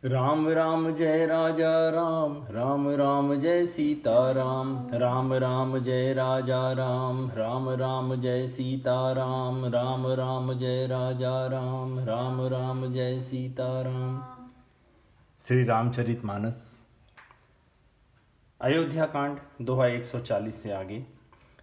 राम राम जय राजा राम, राम राम जय सीता राम, राम राम जय राजा राम, राम राम जय सीता राम, राम राम जय राजा राम, राम राम जय सीता राम। श्री रामचरितमानस अयोध्या कांड दोहा 140 से आगे।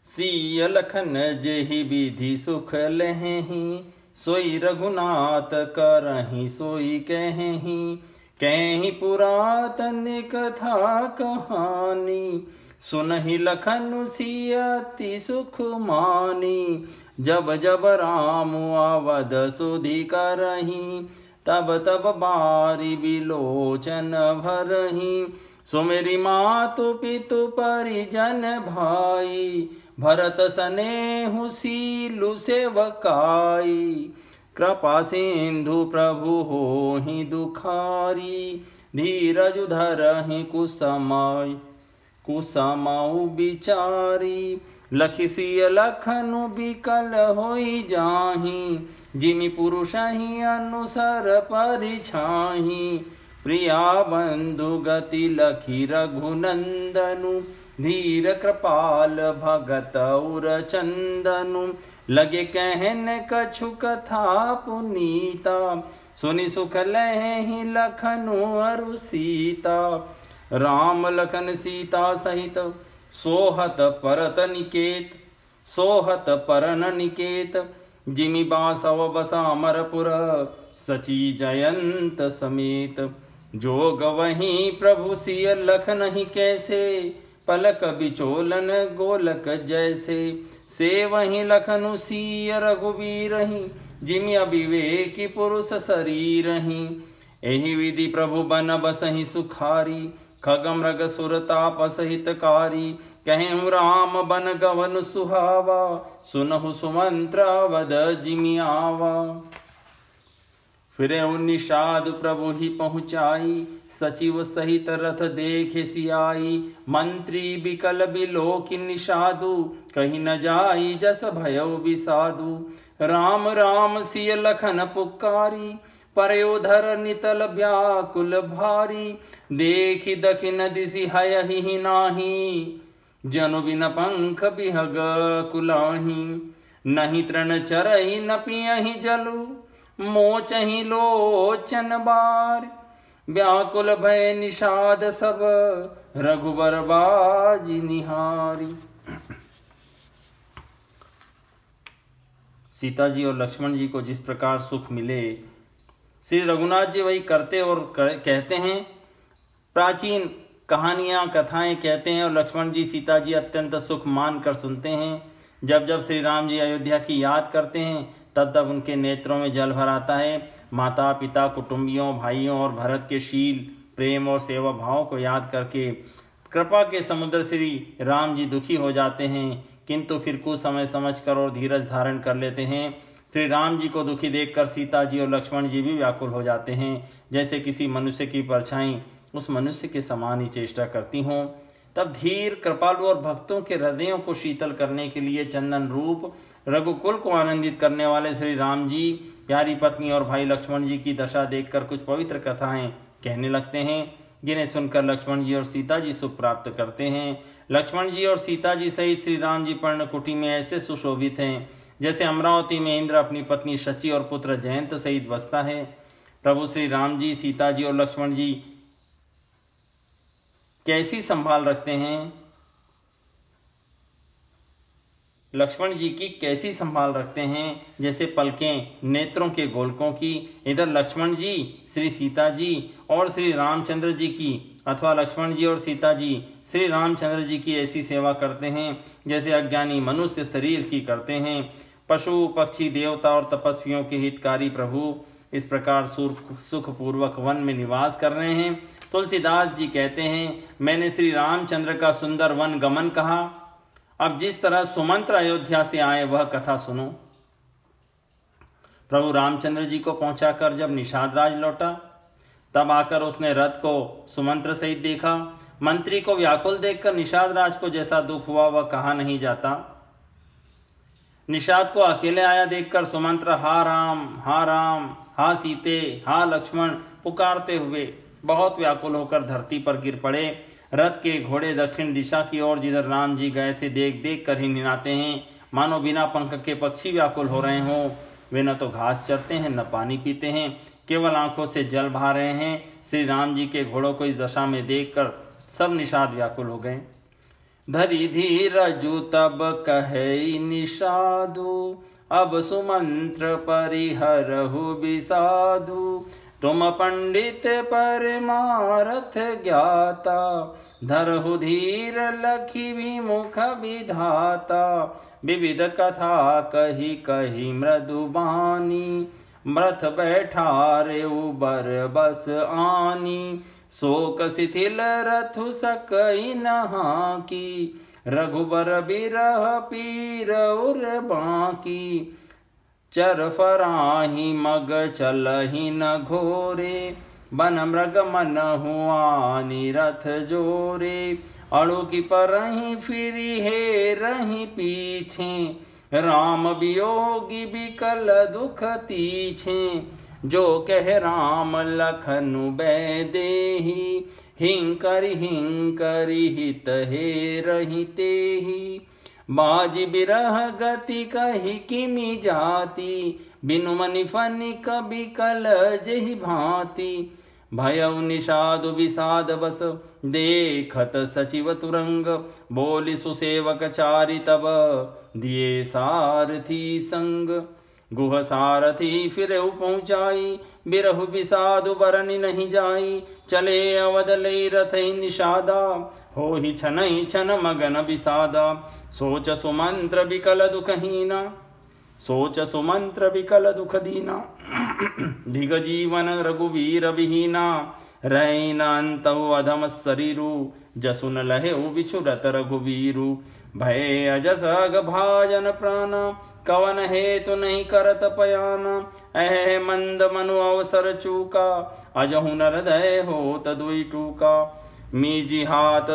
सिय लखन जेहि विधि सुख लहहि, सोई रघुनाथ करहि सोई कहहि। कहीं पुरातन कथा कहानी, सुनहि लखन सिय अति सुख मानी। जब जब राम आवद सुधि करहि, तब तब बारी विलोचन भरहि। सुमेरी मातु पितु परिजन भाई, भरत सनेहु सीलु सेवकाई। कृपा सिंधु प्रभु होहि दुखारी, धीरज धरहि कुसमाउ बिचारी। लखि सिय लखनु बिकल होई जाहि, जिमि पुरुषहि अनुसर परिछाहि। प्रिया बंधु गति लखि रघुनंदनु, धीर कृपाल भगत उर चंदनु। लगे कहन कछु कथा पुनीता, सुनि सुख लहहि लखनु अरु सीता। राम लखन सीता सहित सोहत परत निकेत, सोहत परन निकेत। जिमि बासव बसा अमरपुर, सची जयंत समेत। जोग वहीं प्रभु सिय लखनहि कैसे, पलक बिचोलन गोलक जैसे। से वहीं लखनु सिय रघुवीरहि, जिमि अविवेकी पुरुष शरीरहि। एहि विधि प्रभु बन बसहि सुखारी, खग मृग सुर तापस हितकारी। कहूँ राम बन गवन सुहावा, सुनहु सुमंत्र अवध जिमि आवा। फिर निषाद प्रभु ही पहुँचाई, सचिव सहित रथ देखे सियाई। मंत्री बिकल बिलोकि निषादु, कहीं न जाई जस भयो विषादु। राम राम सिय लखन पुकारी, परयोधर नितल व्याकुल भारी। देखि दखिन दिशि हयहि नाही, जनु बिन पंख बिहग कुलाही। नहीं तृण चरहि न पियहि जलु, मोचहि लोचन बार। व्याकुल भय निषाद सब, रघुबर बाजी निहारी। सीता जी और लक्ष्मण जी को जिस प्रकार सुख मिले, श्री रघुनाथ जी वही करते और कहते हैं। प्राचीन कहानियां कथाएं कहते हैं और लक्ष्मण जी सीता जी अत्यंत सुख मान कर सुनते हैं। जब जब श्री राम जी अयोध्या की याद करते हैं, तब तब उनके नेत्रों में जल भर आता है। माता पिता कुटुंबियों भाइयों और भरत के शील प्रेम और सेवा भाव को याद करके कृपा के समुद्र श्री राम जी दुखी हो जाते हैं, किंतु फिर कुछ समय समझकर और धीरज धारण कर लेते हैं। श्री राम जी को दुखी देखकर सीता जी और लक्ष्मण जी भी व्याकुल हो जाते हैं। जैसे किसी मनुष्य की परछाई उस मनुष्य के समान ही चेष्टा करती हों। तब धीर कृपालु और भक्तों के हृदयों को शीतल करने के लिए चंदन रूप रघुकुल को आनंदित करने वाले श्री राम जी प्यारी पत्नी और भाई लक्ष्मण जी की दशा देखकर कुछ पवित्र कथाएं कहने लगते हैं, जिन्हें सुनकर लक्ष्मण जी और सीता जी सुख प्राप्त करते हैं। लक्ष्मण जी और सीता जी सहित श्री राम जी पर्णकुटी में ऐसे सुशोभित हैं, जैसे अमरावती में इंद्र अपनी पत्नी शची और पुत्र जयंत सहित बसता है। प्रभु श्री राम जी सीता जी और लक्ष्मण जी कैसी संभाल रखते हैं, लक्ष्मण जी की कैसी संभाल रखते हैं, जैसे पलकें नेत्रों के गोलकों की। इधर लक्ष्मण जी श्री सीता जी और श्री रामचंद्र जी की, अथवा लक्ष्मण जी और सीता जी श्री रामचंद्र जी की ऐसी सेवा करते हैं, जैसे अज्ञानी मनुष्य शरीर की करते हैं। पशु पक्षी देवता और तपस्वियों के हितकारी प्रभु इस प्रकार सुखपूर्वक वन में निवास कर रहे हैं। तुलसीदास जी कहते हैं, मैंने श्री रामचंद्र का सुंदर वन गमन कहा, अब जिस तरह सुमंत्र अयोध्या से आए वह कथा सुनो। प्रभु रामचंद्र जी को पहुंचाकर जब निषाद राज लौटा, तब आकर उसने रथ को सुमंत्र सहित देखा। मंत्री को व्याकुल देखकर निषाद राज को जैसा दुख हुआ वह कहा नहीं जाता। निषाद को अकेले आया देखकर सुमंत्र हा राम हा सीते हा लक्ष्मण पुकारते हुए बहुत व्याकुल होकर धरती पर गिर पड़े। रथ के घोड़े दक्षिण दिशा की ओर जिधर राम जी गए थे देख देख कर ही निनाते हैं, मानो बिना पंख के पक्षी व्याकुल हो रहे हों। वे न तो घास चरते हैं न पानी पीते हैं, केवल आंखों से जल बहा रहे हैं। श्री राम जी के घोड़ों को इस दशा में देखकर सब निषाद व्याकुल हो गए। धरि धीरजु तब कहे निषादु, अब सुमंत्र परिहरहु विषादु। तुम पंडित परमारथ ज्ञाता, धरहु धीर लखी विमुख विधाता। विविध कथा कही कही मृदु बानी, मृथ बैठारे उबर बस आनी। शोक शिथिल रथु सकई नहा की, रघुबर बिरह पीर उर बाकी। चर फराही मग चलही न घोरे, बन मृग मन हुआ निरथ जोरे। अणु की परही फिरी हे रही पीछे, राम वियोगी बिकल दुख तीछे। जो कह राम लखनु बैदेही, हिंकरि हिंकरि हित हे रही तेही। बाजी बिरह गति कही किमि जाति, बिनु मनि फनिक बिकल जेहि भांति। भयउ निषाद विषाद बस, देखत सचिव तुरंग। बोली सुसेवक चारि तब, दिए सारथी संग। गुह सारथी फिर पहुँचाई, बिरहु विषादु बरनि नहीं जाई। चले अवध ले रथ निषादा, हो ही छन मगन विषादा। सोच सुमंत्र विकल दुखहीना, सोच सुमंत्र विकल दुख दीना। धिग जीवन रघुवीर विहीना, रैन अंतहु अधम शरीरु। जसुन लहे बिछुरत रघुवीरु, भय अजस अग भाजन प्राण। कवन हेतु नहीं करत पयाना, ऐ मंद मनु अवसर चूका। अजहु नर हृदय होत दुई टूका। मीजी हाथ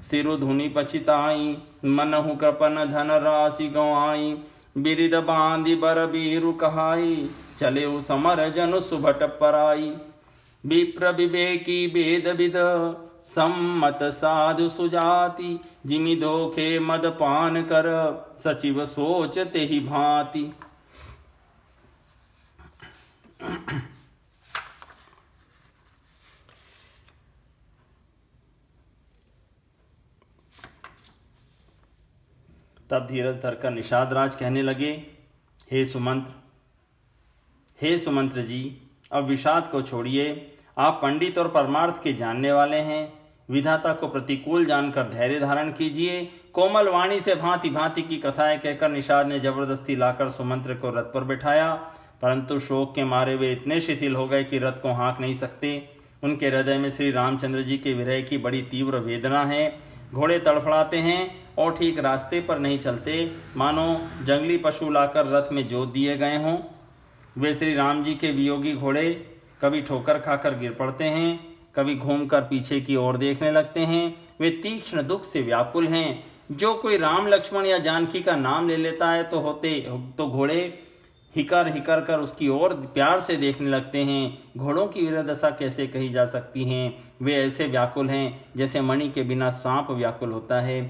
सिरु धुनि पछिताई, मनहु कृपन धन राशि गंवाई। बिरिद बांधि बर बीरु कहाई, चले उ समर जनु सुभट पराई। विप्र विवेकी वेद विद, सम्मत साधु सुजाति। जिमि धोखे मद पान कर, सचिव सोच तेहि भांति। तब धीरज धरकर निषाद राज कहने लगे, हे सुमंत्र जी, अब विषाद को छोड़िए। आप पंडित और परमार्थ के जानने वाले हैं। विधाता को प्रतिकूल जानकर धैर्य धारण कीजिए। कोमल वाणी से भांति भांति की कथाएं कहकर निषाद ने जबरदस्ती लाकर सुमंत्र को रथ पर बैठाया, परंतु शोक के मारे वे इतने शिथिल हो गए कि रथ को हाँक नहीं सकते। उनके हृदय में श्री रामचंद्र जी के विरह की बड़ी तीव्र वेदना है। घोड़े तड़फड़ाते हैं और ठीक रास्ते पर नहीं चलते, मानो जंगली पशु लाकर रथ में जोत दिए गए हों। वे श्री राम जी के वियोगी घोड़े कभी ठोकर खाकर गिर पड़ते हैं, कभी घूमकर पीछे की ओर देखने लगते हैं। वे तीक्ष्ण दुख से व्याकुल हैं। जो कोई राम लक्ष्मण या जानकी का नाम ले लेता है तो घोड़े हिकर हिकर कर उसकी ओर प्यार से देखने लगते हैं। घोड़ों की वीरदशा कैसे कही जा सकती है। वे ऐसे व्याकुल हैं जैसे मणि के बिना सांप व्याकुल होता है।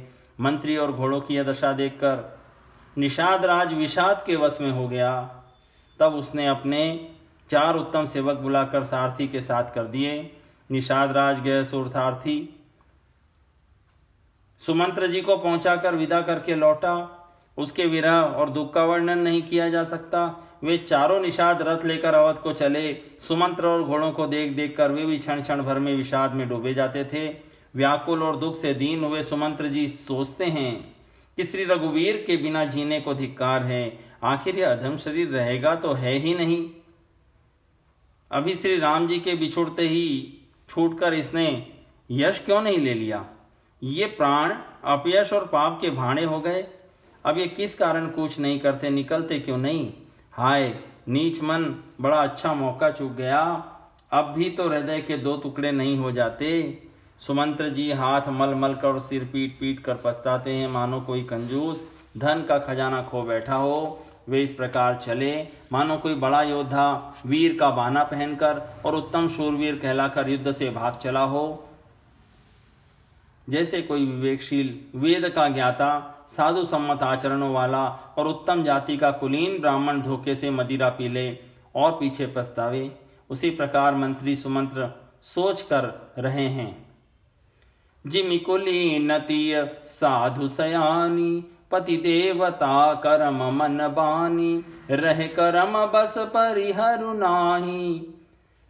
मंत्री और घोड़ों की यह दशा देखकर निषाद राज विषाद के वश में हो गया। तब उसने अपने 4 उत्तम सेवक बुलाकर सारथी के साथ कर दिए। निषाद राज गए सूरथार्थी सुमंत्र जी को पहुंचाकर विदा करके लौटा। उसके विरह और दुख का वर्णन नहीं किया जा सकता। वे चारों निषाद रथ लेकर अवध को चले। सुमंत्र और घोड़ों को देख देख कर वे भी क्षण क्षण भर में विषाद में डूबे जाते थे। व्याकुल और दुख से दीन हुए सुमंत्र जी सोचते हैं कि श्री रघुवीर के बिना जीने को धिक्कार है। आखिर यह अधम शरीर रहेगा तो है ही नहीं। अभी श्री राम जी के बिछुड़ते ही छूटकर इसने यश क्यों नहीं ले लिया। ये प्राण अपयश और पाप के भाणे हो गए। अब ये किस कारण कूच नहीं करते, निकलते क्यों नहीं। हाय नीच मन, बड़ा अच्छा मौका चूक गया। अब भी तो हृदय के 2 टुकड़े नहीं हो जाते। सुमंत्र जी हाथ मल मल कर सिर पीट पीट कर पछताते हैं, मानो कोई कंजूस धन का खजाना खो बैठा हो वे इस प्रकार चले मानो कोई बड़ा योद्धा वीर का बाना पहनकर और उत्तम शूरवीर कहलाकर युद्ध से भाग चला हो। जैसे कोई विवेकशील वेद का ज्ञाता साधु सम्मत आचरणों वाला और उत्तम जाति का कुलीन ब्राह्मण धोखे से मदिरा पी ले और पीछे पछतावे, उसी प्रकार मंत्री सुमंत्र सोच कर रहे हैं। जिमि कुलीन तीय साधु सयानी पति देवता करम मन बानी रह करम बस परिहरु नाही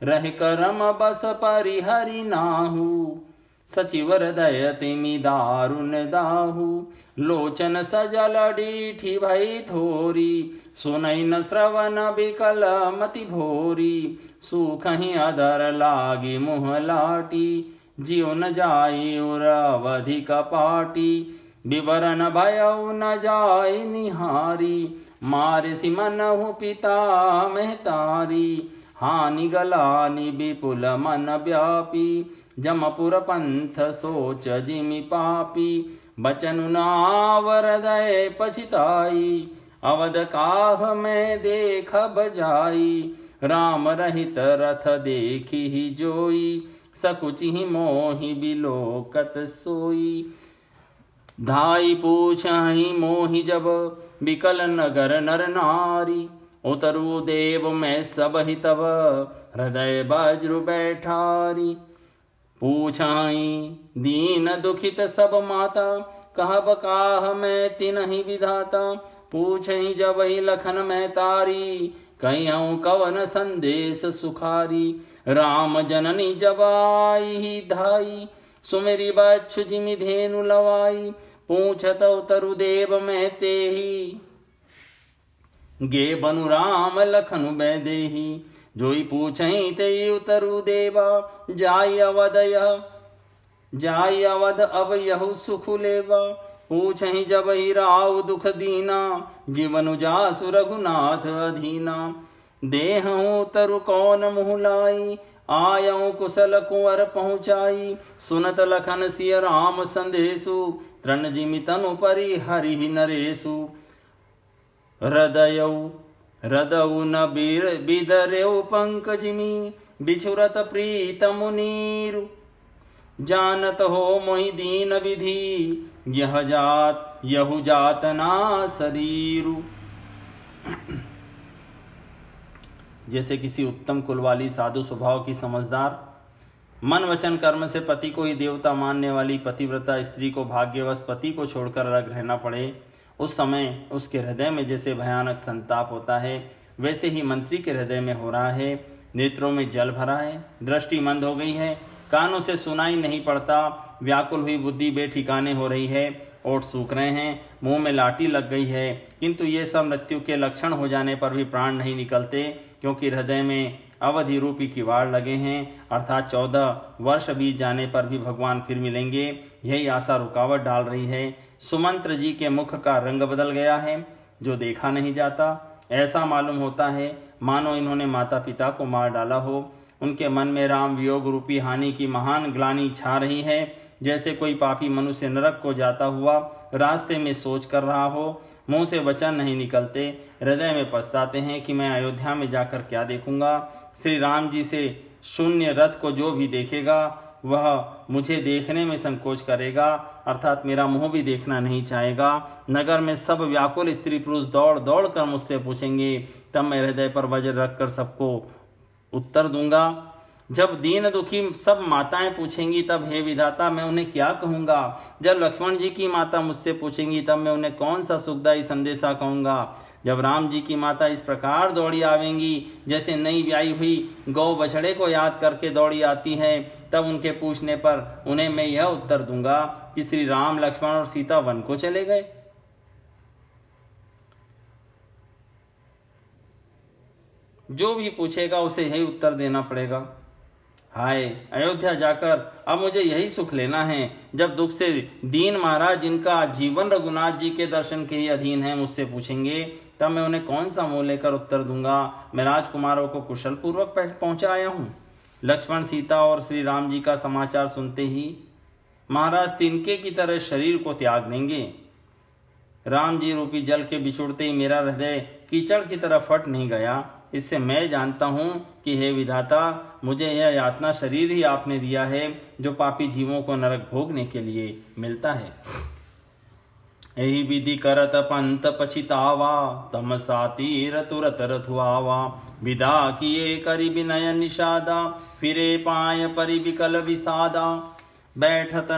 रह करम बस परिहरि नाहू सचिव हृदय तिमि दारुण दाहू लोचन सजल डीठी भई थोरी सुनई न श्रवण बिकल मति भोरी सुखहि अधर लागी मुँह लाटी जियो न जाई उरवधि कपाटी विवरण भयउ न जाय निहारी मारे सिमनहु पिता महतारी हानि गलानि विपुल मन व्यापी जमपुर पंथ सोच जिमि पापी बचनु नाव हृदय पछिताई अवध काह में देख बजाई राम रहित रथ देखी ही जोई सकुचि मोहि बिलोकत सोई धाई पूछहि मोहि जब बिकल नगर नर नारी उतरु देव में सब ही तब हृदय वज्र बैठारी पूछाई दीन दुखित सब माता कहब काह मैं तिनहि विधाता पूछहि जब ही लखन में तारी कहियऊँ कवन संदेश सुखारी राम जननी जब आई ही धाई सुमेरी बच्छु जिमि धेनु लवाई पूछत उतरु देव में तेही गे बनु राम लखनु बैदेही जोई पूछई ते उतरु देवा जाई अवध अब यहु सुख लेवा पूछहि जब ही राव दुख दीना जीवनु जासु रघुनाथ अधीना देहूँ तरु कौन मुँह लाई आयऊँ कुशल कुंवर पहुँचाई सुनत लखन सिय राम संदेशु तृण जिमि तनु परि हरि नरेशु हृदयउ न बिदरेउ पंकजिमि बिछुरत प्रीत मुनीरु जानत हो मोहि दीन विधि यहु जात ना शरीरु। जैसे किसी उत्तम कुल वाली साधु स्वभाव की समझदार मन वचन कर्म से पति को ही देवता मानने वाली पतिव्रता स्त्री को भाग्यवश पति को छोड़कर अलग रहना पड़े, उस समय उसके हृदय में जैसे भयानक संताप होता है वैसे ही मंत्री के हृदय में हो रहा है। नेत्रों में जल भरा है, दृष्टि मंद हो गई है, कानों से सुनाई नहीं पड़ता, व्याकुल हुई बुद्धि बेठिकाने हो रही है, ओठ सूख रहे हैं, मुंह में लाठी लग गई है, किंतु ये सब मृत्यु के लक्षण हो जाने पर भी प्राण नहीं निकलते, क्योंकि हृदय में अवधि रूपी किवाड़ लगे हैं, अर्थात 14 वर्ष बीत जाने पर भी भगवान फिर मिलेंगे, यही आशा रुकावट डाल रही है। सुमंत्र जी के मुख का रंग बदल गया है, जो देखा नहीं जाता, ऐसा मालूम होता है मानो इन्होंने माता पिता को मार डाला हो। उनके मन में राम वियोग रूपी हानि की महान ग्लानि छा रही है, जैसे कोई पापी मनुष्य नरक को जाता हुआ रास्ते में सोच कर रहा हो, मुंह से वचन नहीं निकलते, हृदय में पछताते हैं कि मैं अयोध्या में जाकर क्या देखूंगा। श्री राम जी से शून्य रथ को जो भी देखेगा वह मुझे देखने में संकोच करेगा, अर्थात मेरा मुंह भी देखना नहीं चाहेगा। नगर में सब व्याकुल स्त्री पुरुष दौड़ दौड़ कर मुझसे पूछेंगे, तब मैं हृदय पर वज्र रखकर सबको उत्तर दूंगा। जब दीन दुखी सब माताएं पूछेंगी तब हे विधाता मैं उन्हें क्या कहूँगा। जब लक्ष्मण जी की माता मुझसे पूछेंगी तब मैं उन्हें कौन सा सुखदायी संदेशा कहूँगा। जब राम जी की माता इस प्रकार दौड़ी आवेंगी जैसे नई ब्याई हुई गौ बछड़े को याद करके दौड़ी आती है, तब उनके पूछने पर उन्हें मैं यह उत्तर दूंगा कि श्री राम लक्ष्मण और सीता वन को चले गए। जो भी पूछेगा उसे यही उत्तर देना पड़ेगा। हाय अयोध्या जाकर अब मुझे यही सुख लेना है, जब दुख से दीन महाराज जिनका जीवन रघुनाथ जी के दर्शन के ही अधीन है मुझसे पूछेंगे, तब मैं उन्हें कौन सा मुंह लेकर उत्तर दूंगा। मैं राजकुमारों को कुशल पूर्वक पहुंचा आया हूँ। लक्ष्मण सीता और श्री राम जी का समाचार सुनते ही महाराज तिनके की तरह शरीर को त्याग देंगे। राम जी रूपी जल के बिछुड़ते ही मेरा हृदय कीचड़ की तरह फट नहीं गया। इससे मैं जानता हूँ कि हे विधाता, मुझे यह यातना शरीर ही आपने दिया है जो पापी जीवों को नरक भोगने के लिए मिलता है। यही विधि करत पंत पछितावा, तम सातीर तुरत रथुआवा। विदा किए करि विनय निषादा, फिरे पाय परि विकल विषादा। बैठत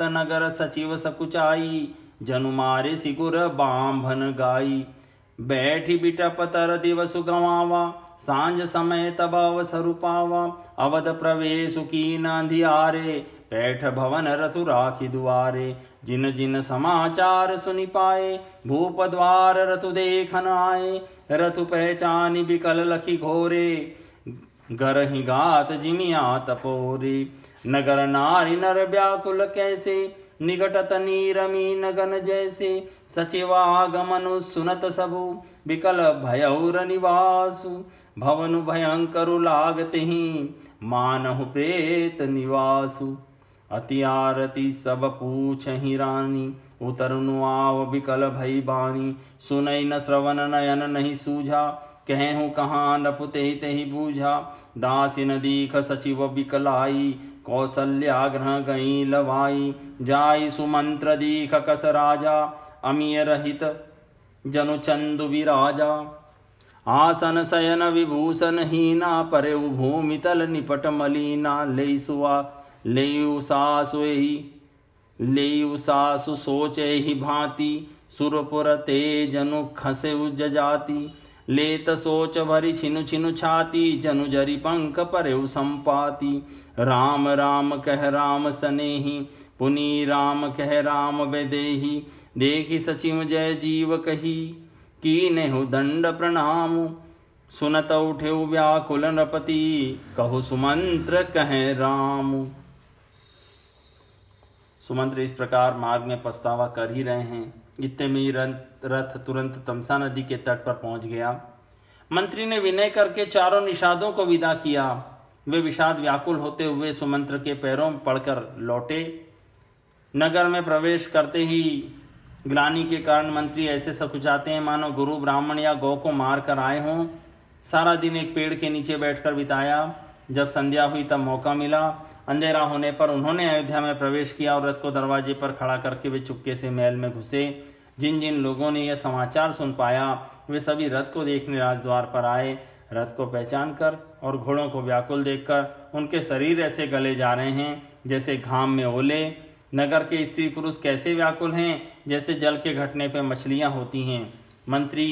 नगर सचिव सकुचाई, जनु मारे सिकुर बांभन गाई। बैठी बिटप तर दिवसु गवावा, सांझ समय तब अवसरु पावा। अवध प्रवेश कीन अंधियारे, बैठ भवन रथु राखी दुआरे। जिन जिन समाचार सुनि पाए, भूप द्वार रथु देखन आए। रथु पहचानी विकल लखी घोरे, गरहि गात जिमिया तपोरे। नगर नारी नर व्याकुल कैसे, निकटत नीरमी नगन जैसे। सचिवागमनु सुनत सबु, विकल भयौर निवासु। भवनु भयंकरु लागते ही, मानहु प्रेत निवासु। अति आरती सब पूछहि रानी, उतरनु आव विकल भई बानी। सुनई न श्रवण नयन नहीं सूझा, कहूँ कहाँ नपुते तेहि बूझा। दासिन दीख सचिव विकलाई, कौसल्या ग्रह गई लवाई। जाई सुमंत्र दीख कस राजा, अमीय रहित जनु चंदु विराजा। आसन शयन विभूषण हीना, परे भूमि तल निपट मलीना। लेयु सासु सोचे ही भांति, सुरपुर ते जनु खसे उजाति। लेत सोच भरी छिनु छिनु छाती, जनु जरी पंख परेउ संपाति। राम राम कह राम सनेही, पुनि राम कह राम बेदेही। देखी सचिव जय जीव कही, कीनेहु दंड प्रणाम। सुनत उठे व्याकुल नृपति, कहु सुमंत्र कहे राम। सुमंत्र इस प्रकार मार्ग में पछतावा कर ही रहे हैं। इतने में ही रथ तुरंत तमसा नदी के तट पर पहुंच गया। मंत्री ने विनय करके चारों निषादों को विदा किया। वे विषाद व्याकुल होते हुए सुमंत्र के पैरों में पड़कर लौटे। नगर में प्रवेश करते ही ग्लानि के कारण मंत्री ऐसे सकुचाते हैं मानो गुरु ब्राह्मण या गौ को मार कर आए हों। सारा दिन एक पेड़ के नीचे बैठकर बिताया। जब संध्या हुई तब मौका मिला। अंधेरा होने पर उन्होंने अयोध्या में प्रवेश किया और रथ को दरवाजे पर खड़ा करके वे चुपके से महल में घुसे। जिन जिन लोगों ने यह समाचार सुन पाया वे सभी रथ को देखने राजद्वार पर आए। रथ को पहचान कर और घोड़ों को व्याकुल देखकर उनके शरीर ऐसे गले जा रहे हैं जैसे घाम में ओले। नगर के स्त्री पुरुष कैसे व्याकुल हैं जैसे जल के घटने पर मछलियां होती हैं। मंत्री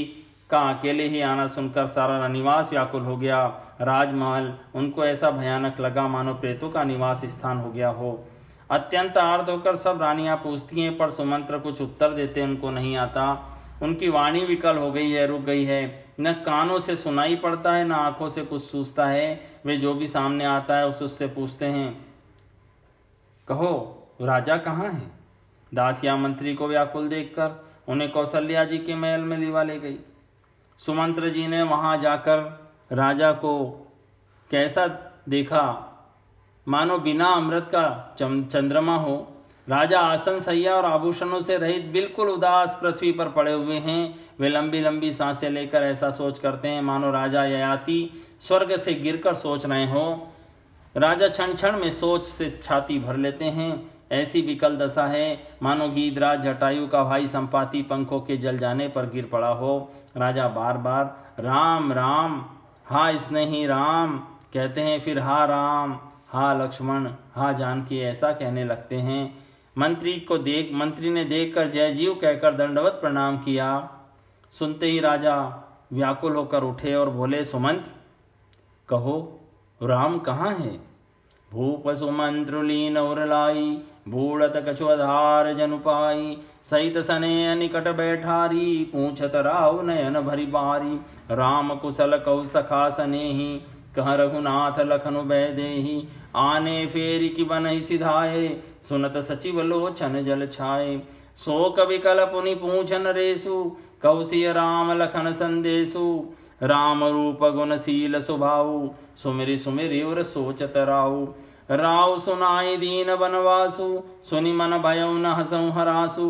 का अकेले ही आना सुनकर सारा निवास व्याकुल हो गया। राजमहल उनको ऐसा भयानक लगा मानो प्रेतों का निवास स्थान हो गया हो। अत्यंत आर्त होकर सब रानियां पूछती हैं पर सुमंत्र कुछ उत्तर देते उनको नहीं आता। उनकी वाणी विकल हो गई है, रुक गई है। न कानों से सुनाई पड़ता है न आंखों से कुछ सूझता है। वे जो भी सामने आता है उससे पूछते हैं, कहो राजा कहाँ है। दासिया मंत्री को व्याकुल देखकर उन्हें कौशल्या जी के महल में लिवा ले गई। सुमंत्र जी ने वहां जाकर राजा को कैसा देखा मानो बिना अमृत का चंद्रमा हो। राजा आसन सैया और आभूषणों से रहित बिल्कुल उदास पृथ्वी पर पड़े हुए हैं। वे लंबी लंबी सांसें लेकर ऐसा सोच करते हैं मानो राजा ययाति स्वर्ग से गिरकर सोच रहे हो। राजा क्षण क्षण में सोच से छाती भर लेते हैं। ऐसी विकल दशा है मानो गीधराज जटायु का भाई संपाति पंखों के जल जाने पर गिर पड़ा हो। राजा बार बार राम राम हा स्नेही राम कहते हैं, फिर हा राम हा लक्ष्मण हा जानकी ऐसा कहने लगते हैं। मंत्री ने देखकर जय जीव कहकर दंडवत प्रणाम किया। सुनते ही राजा व्याकुल होकर उठे और बोले, सुमंत्र कहो राम कहाँ है। भूप सुमंत्र लीन और लाई, बूढ़त कछुआधार जनु पाई। सहित सने निकट बैठारी, पूछत राव नयन भरी बारी। राम कुशल कौ सखा सनेही, कह रघुनाथ लखनु बैदेही। आने फेरी की बनहि सिधाए, सुनत सचिव लोचन जल छाए। शोक विकल पुनि पूछन रेसु, कौशिय राम लखन संदेशु। राम रूप गुणशील स्वभाव, सुमिरि सुमिरि उर सोचत राउ। राव सुनाई दीन बनवासु, सुनि मन भयउ न हसउ हरासु।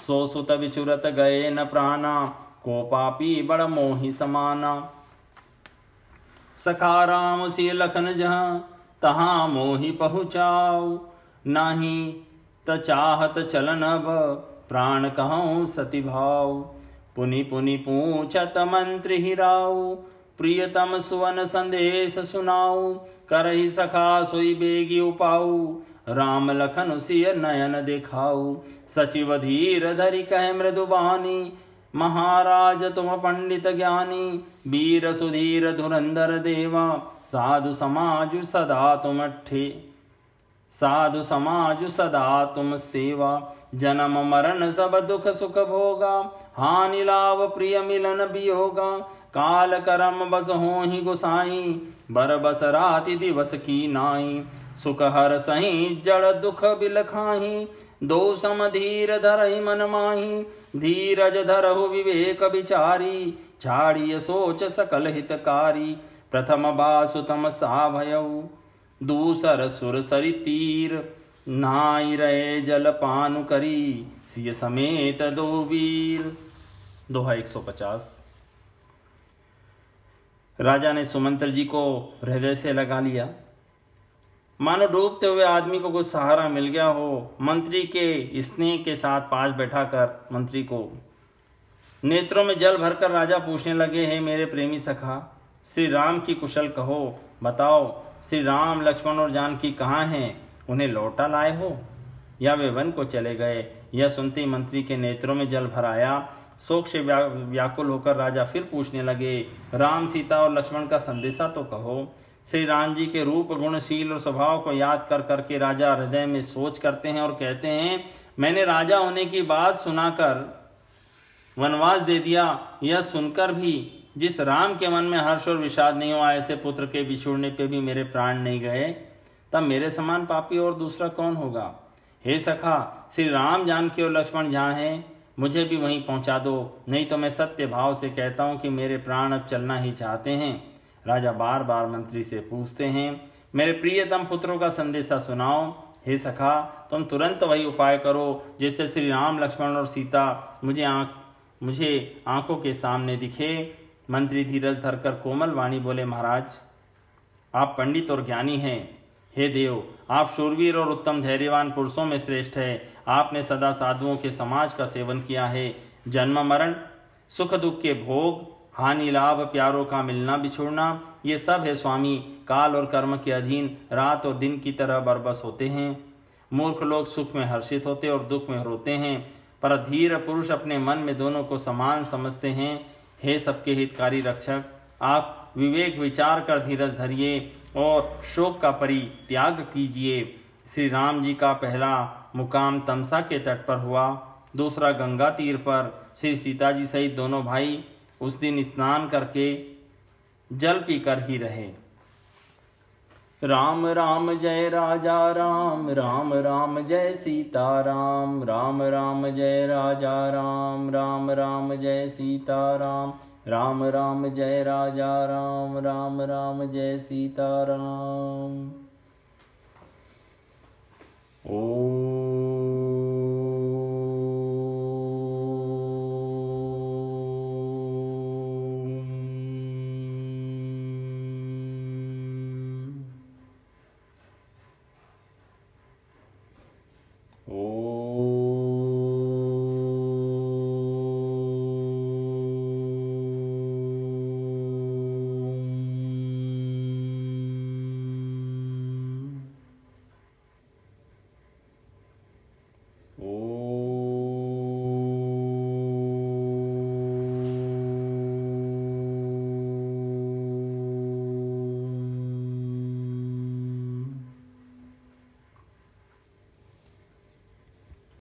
सो सुत विचुरत गए न प्राणा, को पापी बड़ मोहि समाना। सखा राम सिय लखन जहाँ, तहाँ मोहि पहुँचाऊ। नाही त चाहत चलन अब, प्राण कहूँ सति भाव। पुनि पुनि पूछत मंत्री हिराऊ, प्रियतम सुवन संदेश सुनाऊ। करहि सखा सोई बेगी उपाऊ, राम लखन सिय नयन देखाऊ। सचिव धीर धरि कह मृदुबानी, महाराज तुम पंडित ज्ञानी। वीर सुधीर धुरंधर देवा, साधु समाज सदा तुम साधु समाज सदा तुम सेवा। जन्म मरण सब दुख सुख भोगा, हानि लाभ प्रिय मिलन वियोगा। काल करम बस होहि गोसाई, बर बस राति दिवस की नाई। सुख हर सही जड़ दुख बिलखाही, दो सम धीर धरहि मन माही। धीरज धरहु विवेक विचारी, छाड़िय सोच सकल हितकारी। प्रथम बासुतम सा भयऊ, दूसर सुर सरि तीर। नाई रहे जल पानु करी, सिय समेत दो वीर। दोहा 150। राजा ने सुमंत्र जी को हृदय से लगा लिया, मानो डूबते हुए आदमी को कुछ सहारा मिल गया हो। मंत्री के स्नेह के साथ पास बैठाकर मंत्री को नेत्रों में जल भरकर राजा पूछने लगे, हे मेरे प्रेमी सखा, श्री राम की कुशल कहो। बताओ, श्री राम लक्ष्मण और जानकी कहाँ हैं? उन्हें लौटा लाए हो या वे वन को चले गए? यह सुनते ही मंत्री के नेत्रों में जल भर आया। शोक से व्याकुल होकर राजा फिर पूछने लगे, राम सीता और लक्ष्मण का संदेशा तो कहो। श्री राम जी के रूप गुणशील और स्वभाव को याद कर करके राजा हृदय में सोच करते हैं और कहते हैं, मैंने राजा होने की बात सुनाकर वनवास दे दिया। यह सुनकर भी जिस राम के मन में हर्ष और विषाद नहीं हुआ, ऐसे पुत्र के बिछुड़ने पे भी मेरे प्राण नहीं गए, तब मेरे समान पापी और दूसरा कौन होगा? हे सखा, श्री राम जानकी और लक्ष्मण जहाँ हैं, मुझे भी वहीं पहुंचा दो, नहीं तो मैं सत्य भाव से कहता हूँ कि मेरे प्राण अब चलना ही चाहते हैं। राजा बार बार मंत्री से पूछते हैं, मेरे प्रियतम पुत्रों का संदेशा सुनाओ। हे सखा, तुम तुरंत वही उपाय करो जिससे श्री राम लक्ष्मण और सीता मुझे आंखों के सामने दिखे। मंत्री धीरज धरकर कोमल वाणी बोले, महाराज आप पंडित और ज्ञानी हैं। हे देव, आप शूरवीर और उत्तम धैर्यवान पुरुषों में श्रेष्ठ है। आपने सदा साधुओं के समाज का सेवन किया है। जन्म मरण, सुख दुख के भोग, हानि लाभ, प्यारों का मिलना बिछुड़ना, ये सब है स्वामी काल और कर्म के अधीन रात और दिन की तरह बरबस होते हैं। मूर्ख लोग सुख में हर्षित होते और दुख में रोते हैं, पर धीर पुरुष अपने मन में दोनों को समान समझते हैं। हे सबके हितकारी रक्षक, आप विवेक विचार कर धीरज धरिए और शोक का परित्याग कीजिए। श्री राम जी का पहला मुकाम तमसा के तट पर हुआ, दूसरा गंगा तीर पर। श्री सीता जी सहित दोनों भाई उस दिन स्नान करके जल पीकर ही रहे। राम राम जय राजा राम, राम राम जय सीता राम। राम राम जय राजा राम, राम राम जय सीता राम। राम राम जय राजा राम, राम राम जय सीता राम। ओ ओ